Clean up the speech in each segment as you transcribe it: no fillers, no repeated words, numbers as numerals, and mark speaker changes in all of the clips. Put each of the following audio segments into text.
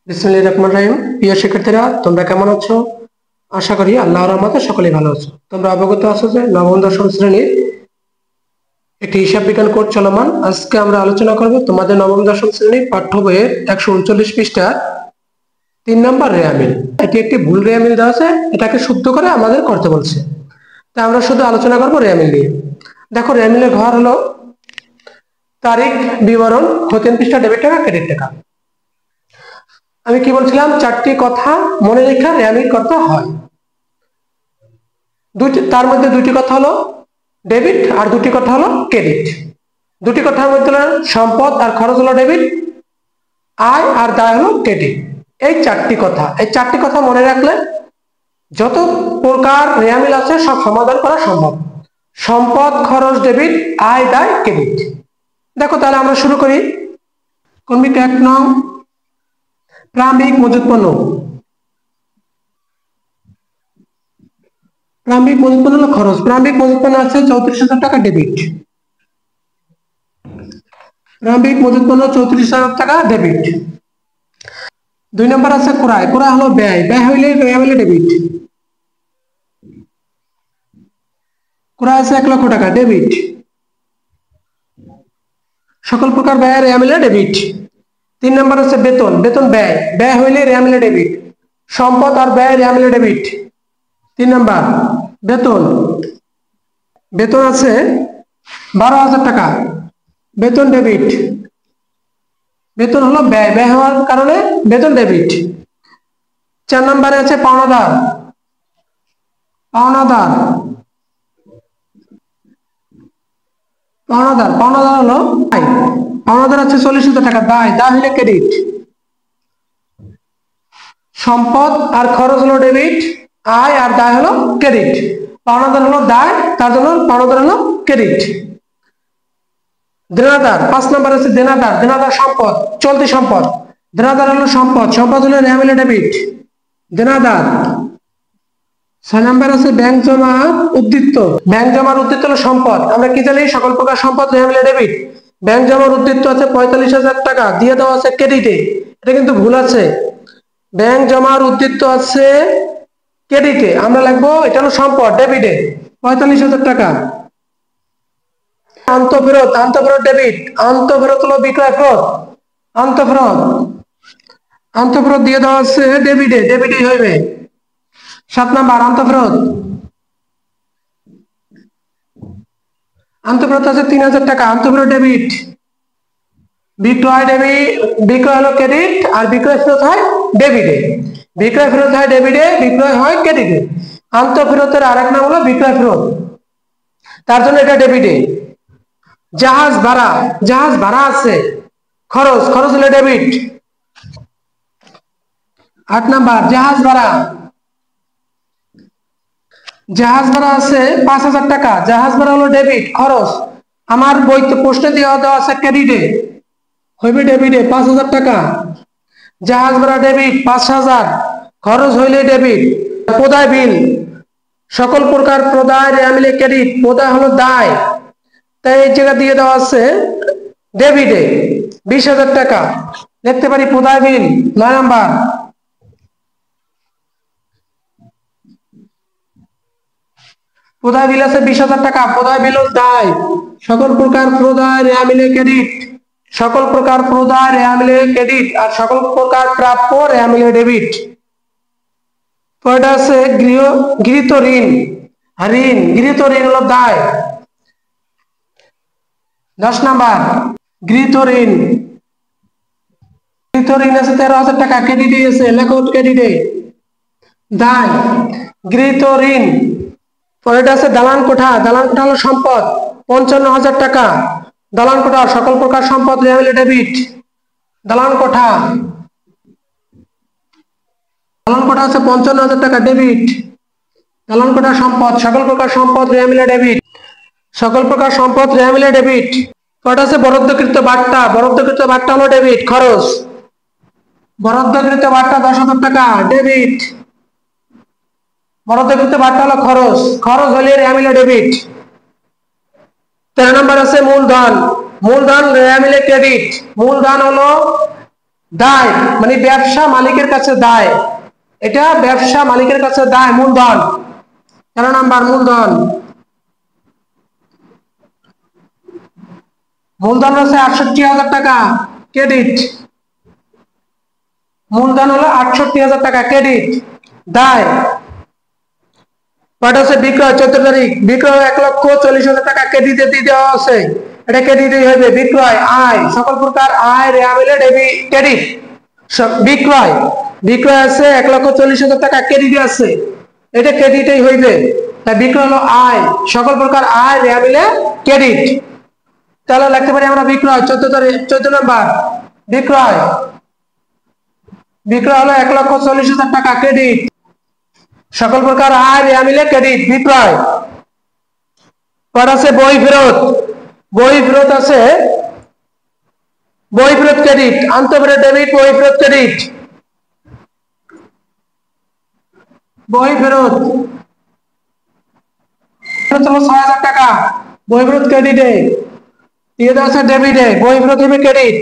Speaker 1: বিসমিল্লাহির রহমানির রহিম। প্রিয় শিক্ষার্থীরা, তোমরা কেমন আছো? আশা করি আল্লাহর রহমতে সকলেই ভালো আছো। তোমরা অবগত আছো যে নবম দশম শ্রেণীর একটি হিসাব বিজ্ঞান কোর্স চলমান। আজকে আমরা আলোচনা করব তোমাদের নবম দশম শ্রেণীর পাঠ্য বইয়ের 139 পৃষ্ঠার 3 নম্বর রেয়ামিল। এটি একটি ভুল রেয়ামিল দেওয়া আছে, এটাকে শুদ্ধ করে আমাদের করতে বলছে। তা আমরা শুধু আলোচনা করবো রেয়ামিল নিয়ে। দেখো, রেয়ামিলের ঘর হলো তারিখ, বিবরণ, খতিয়ান পৃষ্ঠা, ডেবিট টাকা, ক্রেডিট টাকা। আমি কি বলছিলাম, 4টি কথা মনে রেখে রেয়ামিল করতে হয়। তার মধ্যে 2টি কথা হলো ডেবিট আর 2টি কথা হলো ক্রেডিট। 2টি কথার মধ্যে হলো সম্পদ আর খরচ হলো ডেবিট, আয় আর দায় হলো ক্রেডিট। এই 4টি কথা মনে রাখলে যত প্রকার রেয়ামিল আছে সব সমাধান করা সম্ভব। সম্পদ, খরচ ডেবিট, আয় দায় ক্রেডিট। দেখো, তাহলে আমরা শুরু করি। কর্মিক 1 নং, প্রারম্ভিক মজুত পণ্য। প্রারম্ভিক মজুত পণ্য হলো খরচ। প্রারম্ভিক মজুত পণ্য আছে 34,000 টাকা ডেবিট। প্রারম্ভিক মজুত পণ্য 34,000 টাকা ডেবিট। 2 নম্বর আছে ক্রয়। ক্রয় হলো ব্যয়। ব্যয় হইলে ডেবিট। ক্রয় আছে 1 লক্ষ টাকা ডেবিট। সকল প্রকার ব্যয় রেয়ামিলে ডেবিট। 3 নম্বর আছে বেতন। বেতন ব্যয়। ব্যয় হইলে রেয়ামিলে ডেবিট। সম্পদ আর ব্যয় রেয়ামিলে ডেবিট। 3 নম্বর বেতন। বেতন আছে 12,000 টাকা, বেতন ডেবিট। বেতন হলো ব্যয়। ব্যয় হওয়ার কারণে বেতন ডেবিট। 4 নম্বরে আছে পাওনাদার। পাওনাদার পাওনাদার পাওনাদার হলো দায়। পাওনাদার আছে 40,000 টাকা, দায়। দায় হইলে ক্রেডিট। সম্পদ আর খরচ হলো ডেবিট, আয় আর দায় হলো ক্রেডিট। পাওনাদার হলো দায়, তার জন্য পাওনাদার হলো ক্রেডিট। দেনাদার 5 নম্বর আছে দেনাদার। দেনাদার সম্পদ, চলতি সম্পদ। দেনাদার হলো সম্পদ, সম্পদ হলো রেয়ামিলে ডেবিট। দেনাদার। 6 নম্বর আছে ব্যাংক জমা উদ্বৃত্ত। ব্যাংক জমার উদ্বৃত্ত হলো সম্পদ। আমরা কি জানি, সকল প্রকার সম্পদ রেয়ামিলে ডেবিট। ব্যাংক জমার উদ্বৃত্ত আছে 45,000 টাকা, দিয়ে দেওয়া আছে ক্রেডিটে। এটা কিন্তু ভুল আছে। ব্যাংক জমার উদ্বৃত্ত আছে ক্রেডিটে, আমরা লিখবো এটা হলো সম্পদ, ডেবিটে 45,000 টাকা। আন্তঃফেরত। আন্তঃফেরত ডেবিট। আন্তঃফেরত হলো বিক্রয় ফেরত। আন্তঃফেরত। আন্তঃফেরত দিয়ে দেওয়া আছে ডেবিটে, ডেবিটই হইবে। 7 নাম্বার আন্তঃফেরত। আন্তঃফেরত আছে 3,000 টাকা, আন্তঃফেরত ডেবিট। বিক্রয় ডেবিট। বিক্রয় হলো ক্রেডিট আর বিক্রয় ফেরত হয় ডেবিটে। বিক্রয় ফেরত হয় ডেবিটে, বিক্রয় হয় ক্রেডিটে। আন্তঃফেরতের আরেক নাম হলো বিক্রয় ফেরত, তার জন্য এটা ডেবিটে। জাহাজ ভাড়া। জাহাজ ভাড়া আছে খরচ, খরচ হলো ডেবিট। 8 নাম্বার জাহাজ ভাড়া। জাহাজ ভাড়া আছে 5,000 টাকা, জাহাজ ভাড়া হলো ডেবিট, খরচ। আমার বইতে প্রশ্নে দেওয়া আছে ক্রেডিটে, হইবে ডেবিটে 5,000 টাকা। জাহাজ ভাড়া ডেবিট 5,000, খরচ হইলে ডেবিট। প্রদায় বিল। সকল প্রকার প্রদায় রেয়ামিলে ক্রেডিট। প্রদায় হলো দায়, তাই এই জায়গা দিয়ে দেওয়া আছে ডেবিটে 20,000 টাকা। দেখতে পারি প্রদায় বিল 9 নাম্বার। প্রদায় বিল আছে 20,000 টাকা, প্রদায় বিল দায়। সকল প্রকার প্রদায় রেয়ামিলে ক্রেডিট। সকল প্রকার প্রদায় রেয়ামিলে ক্রেডিট আর সকল প্রকার প্রাপ্য রেয়ামিলে ডেবিট। পরেরটা আছে গৃহীত ঋণ। ঋণ। গৃহীত ঋণ হলো দায়। 10 নাম্বার গৃহীত ঋণ। গৃহীত ঋণ আছে 13,000 টাকা, ক্রেডিটে আছে, লেখো ক্রেডিটে, দায়। গৃহীত ঋণ। পরেরটা আছে দালান কোঠা। দালান কোঠা হলো সম্পদ, 55,000 টাকা। দালান কোঠা সকল প্রকার সম্পদ রেয়ামিলে ডেবিট। দালান কোঠা। দালান কোঠা আছে 55,000 টাকা, ডেবিট। দালান কোঠা সম্পদ, সকল প্রকার সম্পদ রেয়ামিলে ডেবিট। সকল প্রকার সম্পদ রেয়ামিলে ডেবিট। কটা আছে বরাদ্দকৃত বাট্টা। বরাদ্দকৃত বাট্টা হলো ডেবিট, খরচ। বরাদ্দকৃত বাট্টা 10,000 টাকা, ডেবিট। বরাদ্দকৃত বাট্টা হলো খরচ, খরচ হলে রেয়ামিলে ডেবিট। 13 নম্বর আছে মূলধন। মূলধন রেয়ামিলে ক্রেডিট। মূলধন হলো দায় মানে ব্যবসা মালিকের কাছে দায়, এটা ব্যবসা মালিকের কাছে দায়। মূলধন 13 নাম্বার মূলধন, মূলধন হচ্ছে 68,000 টাকা ক্রেডিট, মূলধন হলো 68,000 টাকা ক্রেডিট। দায় কয়টা হচ্ছে বিক্রয় 14 তারিখ, বিক্রয় 1,40,000 টাকা ক্রেডিটে দিয়ে দেওয়া আছে, এটা ক্রেডিটই হবে। বিক্রয় আয়, সকল প্রকার আয় রেয়া মিলে ডেবিট ক্রেডিট। বিক্রয় বিক্রয় আছে 1,40,000 টাকা ক্রেডিটে আছে, এটা ক্রেডিটই হইবে। তাই বিক্রয় হলো আয়, সকল প্রকার আয় রেয়া মিলে ক্রেডিট। তাহলে লিখতে পারি আমরা বিক্রয় 14 তারিখ 14 নাম্বার বিক্রয়, বিক্রয় হলো 1,40,000 টাকা ক্রেডিট, সকল প্রকার আয় রেয়া মিলে ক্রেডিট বিক্রয়। পর আছে বই ফেরত, বই ফেরত আছে, বই ফেরত ক্রেডিট, আন্তঃফেরত ডেবিট, বই ফেরত ক্রেডিট। বই ফেরত 6,000 টাকা, বই ফেরত ক্রেডিটে দিয়ে দেওয়া আছে ডেবিটে, বই ফেরত হবে ক্রেডিট।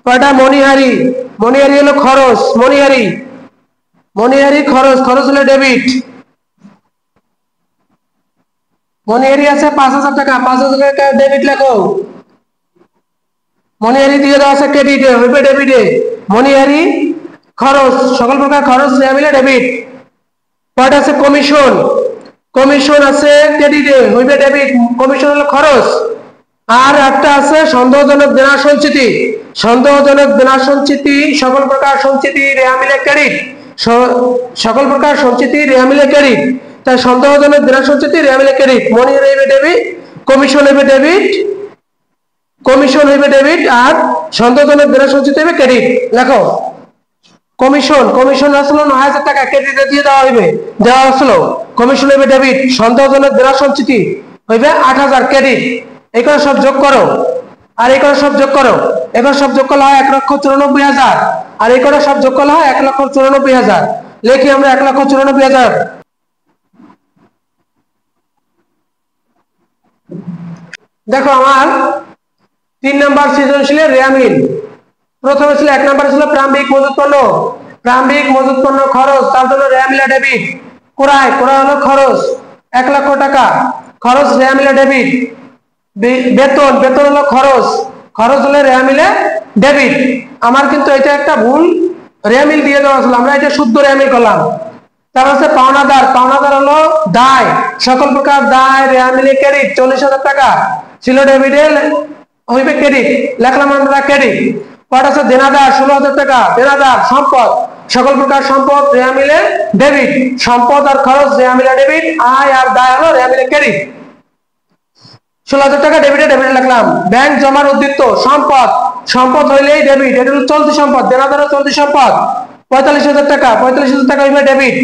Speaker 1: কয়টা মনিহারি, মনিহারি হলো খরচ, মনিহারি মনিহারি খরচ, খরচ হলো ডেবিট। মনিহারি আছে 5,000 টাকা, 5,000 টাকা ডেবিট লেখো, মনিহারি দিয়ে দেওয়া আছে ক্রেডিটে হইবে ডেবিটে। মনিহারি খরচ, সকল প্রকার খরচ নেওয়া মিলে ডেবিট। কয়টা আছে কমিশন, কমিশন আছে ক্রেডিটে হইবে ডেবিট, কমিশন হলো খরচ। আর একটা আছে সন্দেহজনক দেনা সঞ্চিতি, সন্দেহজনক দেনা সঞ্চিতি, সকল প্রকার সঞ্চিতি রেয়া মিলে ক্রেডিট, সকল প্রকার সঞ্চিতি রেয়া মিলে ক্রেডিট। তাই সন্দেহজনক দেনা সঞ্চিতি রেয়া মিলে ক্রেডিট, মনিহারি হইবে ডেবিট, কমিশন হইবে ডেবিট, কমিশন হইবে ডেবিট, আর সন্দেহজনক দেনা সঞ্চিতি হইবে ক্রেডিট। লেখো কমিশন, কমিশন আসলো 9,000 টাকা ক্রেডিটে দিয়ে দেওয়া হইবে, দেওয়া আসলো, কমিশন হইবে ডেবিট, সন্দেহজনক দেনা সঞ্চিতি হইবে 8,000 ক্রেডিট। এই করে সব যোগ করো, আর এই করে সব যোগ করো, এবার সব যোগ করলে হয় 1,94,000, আর এই করে সব যোগ করলে হয় 1,94,000। লিখি আমরা 1,94,000। দেখো আমার 3 নাম্বার সৃজনশীলের রেয়া মিল, প্রথমে ছিল 1 নাম্বার ছিল প্রারম্ভিক মজুত পণ্য, প্রারম্ভিক মজুত পণ্য খরচ, তার জন্য রেয়া মিলে ডেবিট। ক্রয়, ক্রয় হলো খরচ 1,00,000 টাকা, খরচ রেয়া মিলে ডেবিট। বেতন, বেতন হলো খরচ, খরচ হলে রেয়া মিলে ডেবিট। আমার কিন্তু এটা একটা ভুল রেয়া মিল দিয়ে দেওয়া ছিল, আমরা এটা শুদ্ধ রেয়া মিল করলাম। তার হচ্ছে পাওনাদার, পাওনাদার হলো দায়, সকল প্রকার দায় রেয়া মিলে ক্রেডিট 40,000 টাকা ছিল ডেবিটে হইবে ক্রেডিট, লেখলাম আমরা ক্রেডিট। কয়টা আছে দেনাদার 16,000 টাকা, দেনাদার সম্পদ, সকল প্রকার সম্পদ রেয়া মিলে ডেবিট, সম্পদ আর খরচ রেয়া মিলে ডেবিট, আয় আর দায় হলো রেয়া মিলে ক্রেডিট। 16,000 টাকা ডেবিটে, ডেবিটে লিখলাম। ব্যাংক জমার উদ্বৃত্ত সম্পদ, সম্পদ হইলেই ডেবিট, এটা হলো চলতি সম্পদ, দেনাদার চলতি সম্পদ 45,000 টাকা, 45,000 টাকা হইবে ডেবিট।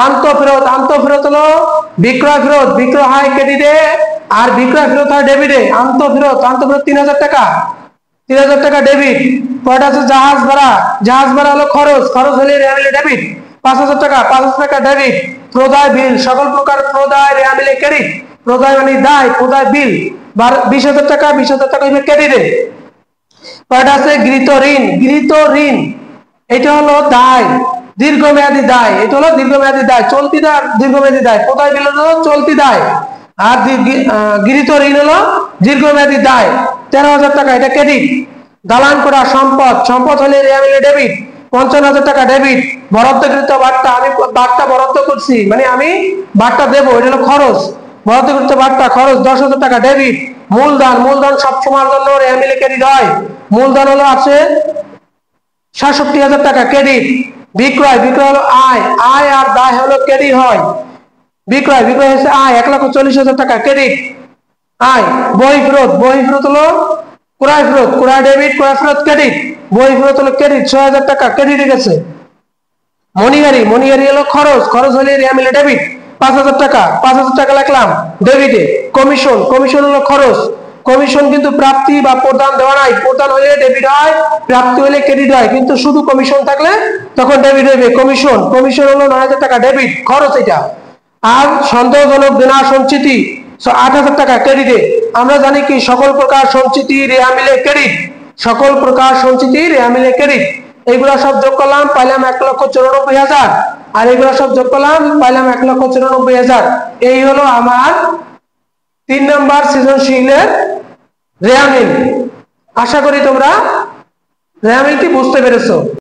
Speaker 1: আন্তঃফেরত, আন্তঃফেরত হলো বিক্রয় ফেরত, বিক্রয় হয় ক্রেডিটে আর বিক্রয় ফেরত হয় ডেবিটে। আন্তঃফেরত, আন্তঃফেরত 3,000 টাকা, 3,000 টাকা ডেবিট। কয়টা আছে জাহাজ ভাড়া, জাহাজ ভাড়া হলো খরচ, খরচ হলে রেয়া মিলে ডেবিট 5,000 টাকা, 5,000 টাকা ডেবিট। প্রদায় বিল, সকল প্রকার প্রদায় রেয়া মিলে ক্রেডিট, প্রদায় মানে দায়, প্রদায় বিল 20,000 টাকা, 20,000 টাকা হইবে ক্রেডিটে। কয়টা আছে গৃহীত ঋণ, গৃহীত ঋণ এটা হলো দায়, দীর্ঘমেয়াদী দায়, এটা হলো দীর্ঘমেয়াদী দায়, চলতি দায় দীর্ঘমেয়াদী দায়। প্রদায় বিল হলো চলতি দায়, আর গৃহীত ঋণ হলো দীর্ঘমেয়াদী দায় 13,000 টাকা, এটা ক্রেডিট। দালান করা সম্পদ, সম্পদ হলে রেয়া মিলে ডেবিট 55,000 টাকা ডেবিট। বরাদ্দকৃত বাট্টা, আমি বাট্টা বরাদ্দ করছি মানে আমি বাট্টা দেবো, এটা হলো খরচ, বরাদ্দকৃত বাট্টা খরচ 10,000 টাকা ডেবিট। মূলধন, মূলধন সবসময়ের জন্য রেয়া মিলে ক্রেডিট হয়, মূলধন হলো আছে 67,000 টাকা ক্রেডিট। বিক্রয়, বিক্রয় হলো আয়, আয় আর দায় হলো ক্রেডিট হয়। বিক্রয়, বিক্রয় হচ্ছে আয় 1,40,000 টাকা ক্রেডিট আয়। বই ফেরত, বই ফেরত হলো ক্রয় ফেরত, ক্রয় ডেবিট, ক্রয় ফেরত ক্রেডিট। বই ফেরত হলো ক্রেডিট 6,000 টাকা ক্রেডিটে গেছে। মনিহারি, মনিহারি হলো খরচ, খরচ হলে রেয়া মিলে ডেবিট 5,000 টাকা, 5,000 টাকা লিখলাম ডেবিটে। কমিশন, কমিশন হলো খরচ, কমিশন কিন্তু প্রাপ্তি বা প্রদান দেওয়া নাই, প্রদান হলে ডেবিট হয়, প্রাপ্তি হলে ক্রেডিট হয়, কিন্তু শুধু কমিশন থাকলে তখন ডেবিট হইবে। কমিশন, কমিশন হলো 9,000 টাকা ডেবিট, খরচ এটা। আর সন্দেহজনক দেনা সঞ্চিতি 8,000 টাকা ক্রেডিটে। আমরা জানি কি সকল প্রকার সঞ্চিতি রেয়া মিলে ক্রেডিট, সকল প্রকার সঞ্চিতি রেয়া মিলে ক্রেডিট। এইগুলা সব যোগ করলাম, পাইলাম 1,94,000। আর এগুলা সব যোগ করলাম, পাইলাম 1,94,000। এই হলো আমার 3 নম্বর সৃজনশীলের রেয়ামিল। আশা করি তোমরা রেয়ামিলটি বুঝতে পেরেছো।